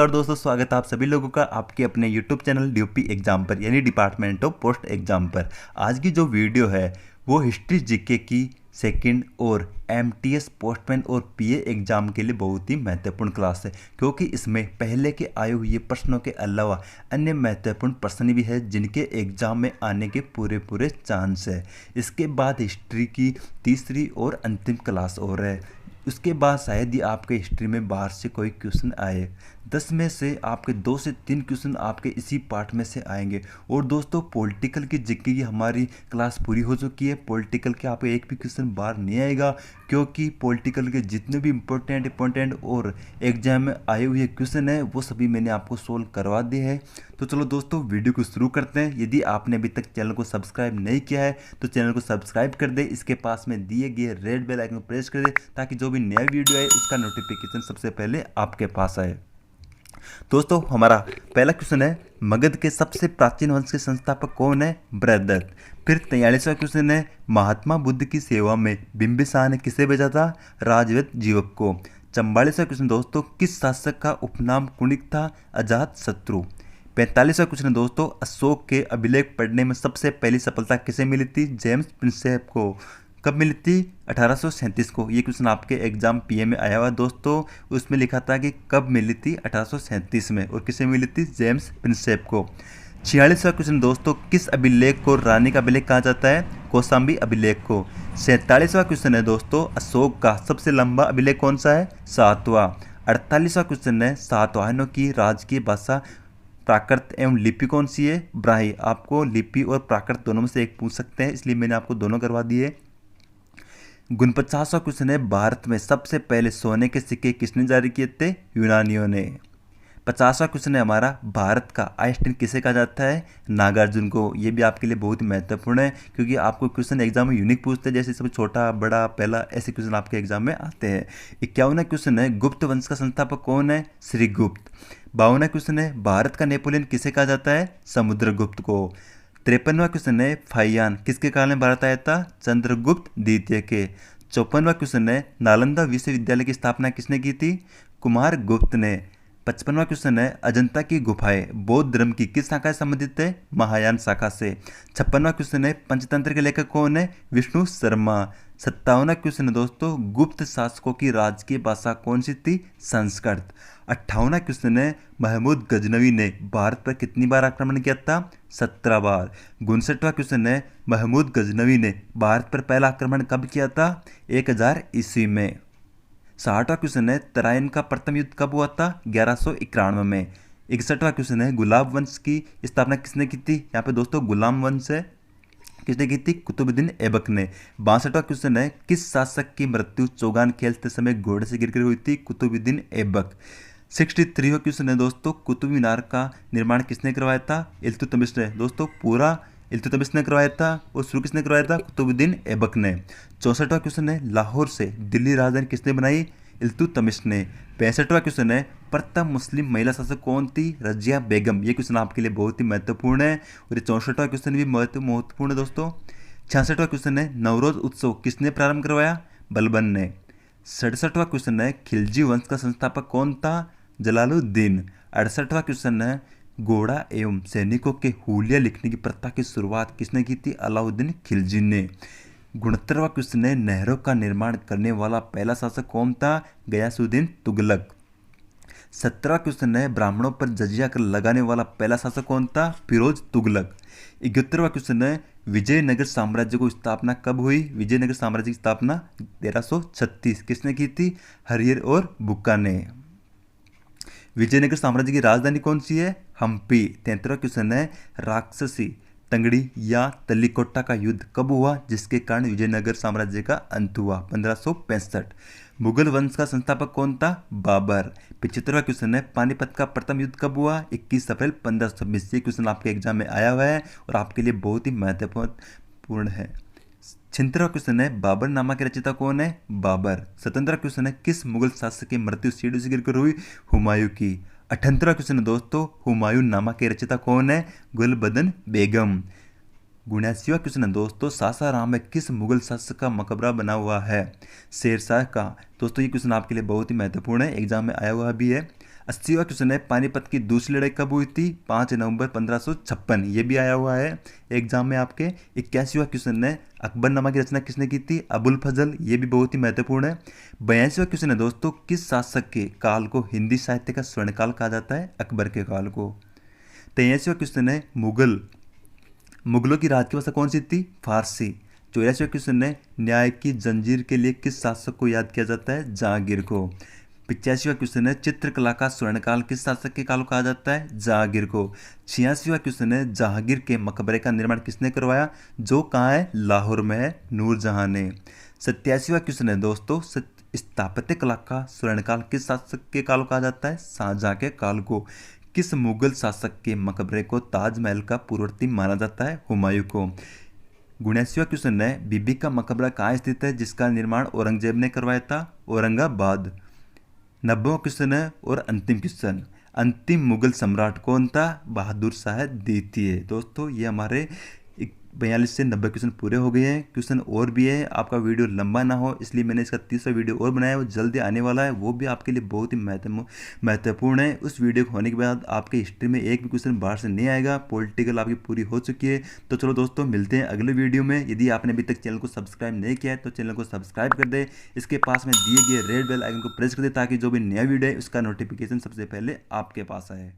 नमस्कार दोस्तों, स्वागत है आप सभी लोगों का आपके अपने YouTube चैनल ड्यूपी एग्जाम पर यानी डिपार्टमेंट ऑफ पोस्ट एग्जाम पर। आज की जो वीडियो है वो हिस्ट्री जीके की सेकंड और एमटीएस पोस्टमैन और पीए एग्जाम के लिए बहुत ही महत्वपूर्ण क्लास है, क्योंकि इसमें पहले के आए हुए प्रश्नों के अलावा अन्य महत्वपूर्ण प्रश्न भी है जिनके एग्जाम में आने के पूरे चांस है। इसके बाद हिस्ट्री की तीसरी और अंतिम क्लास और है। उसके बाद शायद ही आपके हिस्ट्री में बाहर से कोई क्वेश्चन आए। 10 में से आपके 2 से 3 क्वेश्चन आपके इसी पार्ट में से आएंगे। और दोस्तों, पॉलिटिकल की जीके की हमारी क्लास पूरी हो चुकी है। पॉलिटिकल के आपको एक भी क्वेश्चन बाहर नहीं आएगा, क्योंकि पॉलिटिकल के जितने भी इंपॉर्टेंट और एग्जाम में आए हुए क्वेश्चन हैं वो सभी मैंने आपको सोल्व करवा दिए हैं। तो चलो दोस्तों, वीडियो को शुरू करते हैं। यदि आपने अभी तक चैनल को सब्सक्राइब नहीं किया है तो चैनल को सब्सक्राइब कर दे। इसके पास में दिए गए रेड बेल आइकन को प्रेस कर दे ताकि जो भी नया वीडियो है उसका नोटिफिकेशन सबसे पहले आपके पास आए। दोस्तों, हमारा पहला क्वेश्चन है, मगध के सबसे प्राचीन वंश के संस्थापक कौन है? बृहदत्त। फिर 43वां क्वेश्चन है, महात्मा बुद्ध की सेवा में बिंबिसार ने किसे भेजा था? राजवंश जीवक को। 44वां क्वेश्चन दोस्तों, किस शासक का उपनाम कुणिक था? अजात शत्रु। 45वां क्वेश्चन दोस्तों, अशोक के अभिलेख पढ़ने में सबसे पहली सफलता किसे मिली थी? जेम्स प्रिंसेप को। कब मिली थी? 1837 को। ये क्वेश्चन आपके एग्जाम पीए में आया हुआ दोस्तों। उसमें लिखा था कि कब मिली थी? 1837 में। और किसे मिली थी? जेम्स प्रिंसेप को। 46वां क्वेश्चन दोस्तों, किस अभिलेख को रानी का अभिलेख कहा जाता है? कौशाम्बी अभिलेख को। 47वां क्वेश्चन है दोस्तों, अशोक का सबसे लंबा अभिलेख कौन सा है? 7वां। 48वां क्वेश्चन है, सातवाहनों की राजकीय भाषा प्राकृत एवं लिपि कौन सी है? ब्राह्मी। आपको लिपि और प्राकृत दोनों में से एक पूछ सकते हैं, इसलिए मैंने आपको दोनों करवा दिए। 49वां क्वेश्चन है, भारत में सबसे पहले सोने के सिक्के किसने जारी किए थे? यूनानियों ने। 50वां क्वेश्चन है हमारा, भारत का आइंस्टीन किसे कहा जाता है? नागार्जुन को। ये भी आपके लिए बहुत ही महत्वपूर्ण है, क्योंकि आपको क्वेश्चन एग्जाम में यूनिक पूछते हैं, जैसे सब छोटा बड़ा पहला ऐसे क्वेश्चन आपके एग्जाम में आते हैं। 51वां क्वेश्चन है, गुप्त वंश का संस्थापक कौन है? श्रीगुप्त। 52वां क्वेश्चन है, भारत का नेपोलियन किसे कहा जाता है? समुद्रगुप्त को। 53वां क्वेश्चन है, फाहियान किसके काल में भारत आया था? चंद्रगुप्त द्वितीय के। 54वां क्वेश्चन है, नालंदा विश्वविद्यालय की स्थापना किसने की थी? कुमार गुप्त ने। 55वां क्वेश्चन है, अजंता की गुफाएं बौद्ध धर्म की किस शाखा से संबंधित है? महायान शाखा से। 56वां क्वेश्चन है, पंचतंत्र के लेखक कौन है? विष्णु शर्मा। 57वां क्वेश्चन है दोस्तों, गुप्त शासकों की राजकीय भाषा कौन सी थी? संस्कृत। 58वां क्वेश्चन है, महमूद गजनवी ने भारत पर कितनी बार आक्रमण किया था? 17 बार। 59वां क्वेश्चन है, महमूद गजनवी ने भारत पर पहला आक्रमण कब किया था? 1000 ईस्वी में। 60वां क्वेश्चन है, तराइन का प्रथम युद्ध कब हुआ था? 1191 में। 61वां क्वेश्चन है, गुलाब वंश की स्थापना किसने की थी? यहाँ पे दोस्तों गुलाम वंश है, किसने की थी? कुतुबुद्दीन ऐबक ने। 62वां क्वेश्चन है, किस शासक की मृत्यु चौगान खेलते समय घोड़े से गिरकर हुई थी? कुतुबुद्दीन ऐबक। 63वां क्वेश्चन है दोस्तों, कुतुब मीनार का निर्माण किसने करवाया था? इल्तुतमिश ने। दोस्तों, पूरा इल्तुतमिश ने करवाया था और शुरू किसने करवाया था? कुतुबुद्दीन ऐबक ने। 64वां क्वेश्चन है, लाहौर से दिल्ली राजधानी किसने बनाई? इल्तुतमिश ने। 65वां क्वेश्चन है, प्रथम मुस्लिम महिला शासक कौन थी? रजिया बेगम। ये क्वेश्चन आपके लिए बहुत ही महत्वपूर्ण है और ये 64वां क्वेश्चन भी महत्वपूर्ण है दोस्तों। 66वां क्वेश्चन है, नवरोज उत्सव किसने प्रारंभ करवाया? बलबन ने। 67वां क्वेश्चन है, खिलजी वंश का संस्थापक कौन था? जलालुद्दीन। 68वां क्वेश्चन है, घोड़ा एवं सैनिकों के हुलिया लिखने की प्रथा की शुरुआत किसने की थी? अलाउद्दीन खिलजी ने। 69वां क्वेश्चन है, नहरों का निर्माण करने वाला पहला शासक कौन था? गयासुद्दीन तुगलक। 17वां क्वेश्चन है, ब्राह्मणों पर जजिया कर लगाने वाला पहला शासक कौन था? फिरोज तुगलक। 71वां क्वेश्चन है, विजयनगर साम्राज्य को स्थापना कब हुई? विजयनगर साम्राज्य की स्थापना 1336। किसने की थी? हरिहर और बुक्का ने। विजयनगर साम्राज्य की राजधानी कौन सी है? हम्पी। 73वां क्वेश्चन है, राक्षसी तंगड़ी या तल्लीकोटा का युद्ध कब हुआ जिसके कारण विजयनगर साम्राज्य का अंत हुआ? 1565। मुगल वंश का संस्थापक कौन था? बाबर। 75वां क्वेश्चन है, पानीपत का प्रथम युद्ध कब हुआ? 21 अप्रैल 1526। ये क्वेश्चन आपके एग्जाम में आया हुआ है और आपके लिए बहुत ही महत्वपूर्ण है। 76वां क्वेश्चन है, बाबर नामा के रचयिता कौन है? बाबर। 77वां क्वेश्चन है, किस मुगल शासक की मृत्यु सीढ़ी से गिरकर हुई? हुमायूं की। 78वां क्वेश्चन है दोस्तों, हुमायूं नामा के रचयिता कौन है? गुलबदन बेगम। 79वां क्वेश्चन है दोस्तों, सासाराम में किस मुगल शासक का मकबरा बना हुआ है? शेरशाह का। दोस्तों, ये क्वेश्चन आपके लिए बहुत ही महत्वपूर्ण है, एग्जाम में आया हुआ भी है। 80वां क्वेश्चन है, पानीपत की दूसरी लड़ाई कब हुई थी? 5 नवंबर 1556, ये भी आया हुआ है एग्जाम में आपके। 81वां क्वेश्चन है, अकबरनामा की रचना किसने की थी? अबुल फजल, ये भी बहुत ही महत्वपूर्ण है। 82वां क्वेश्चन है दोस्तों, किस शासक के काल को हिंदी साहित्य का स्वर्णकाल कहा जाता है? अकबर के काल को। 83वां क्वेश्चन है, मुगलों की राज की भाषा कौन सी थी? फारसी। 84वां क्वेश्चन है, न्याय की जंजीर के लिए किस शासक को याद किया जाता है? जहांगीर को। 85वां क्वेश्चन है, चित्रकला का स्वर्णकाल किस शासक के काल को कहा जाता है? जहांगीर को। 86वां क्वेश्चन है, जहांगीर के मकबरे का निर्माण किसने करवाया? जो कहाँ है? लाहौर में है, नूरजहां ने। 87वां क्वेश्चन है दोस्तों, स्थापत्य कला का स्वर्णकाल किस शासक के काल को कहा जाता है? शाहजहां के काल को। किस मुगल शासक के मकबरे को ताजमहल का पूर्ववर्ती माना जाता है? हुमायूं को। 79वां क्वेश्चन है, बीबी का मकबरा कहाँ स्थित है जिसका निर्माण औरंगजेब ने करवाया था? औरंगाबाद। 90वां क्वेश्चन है और अंतिम क्वेश्चन, अंतिम मुगल सम्राट कौन था? बहादुर शाह द्वितीय। दोस्तों ये हमारे 42 से 90 क्वेश्चन पूरे हो गए हैं। क्वेश्चन और भी है, आपका वीडियो लंबा ना हो इसलिए मैंने इसका तीसरा वीडियो और बनाया है, वो जल्दी आने वाला है, वो भी आपके लिए बहुत ही महत्वपूर्ण है। उस वीडियो को होने के बाद आपके हिस्ट्री में एक भी क्वेश्चन बाहर से नहीं आएगा, पॉलिटिकल आपकी पूरी हो चुकी है। तो चलो दोस्तों, मिलते हैं अगले वीडियो में। यदि आपने अभी तक चैनल को सब्सक्राइब नहीं किया है तो चैनल को सब्सक्राइब कर दे, इसके पास में दिए गए रेड बेल आइकन को प्रेस कर दे ताकि जो भी नया वीडियो है उसका नोटिफिकेशन सबसे पहले आपके पास आए।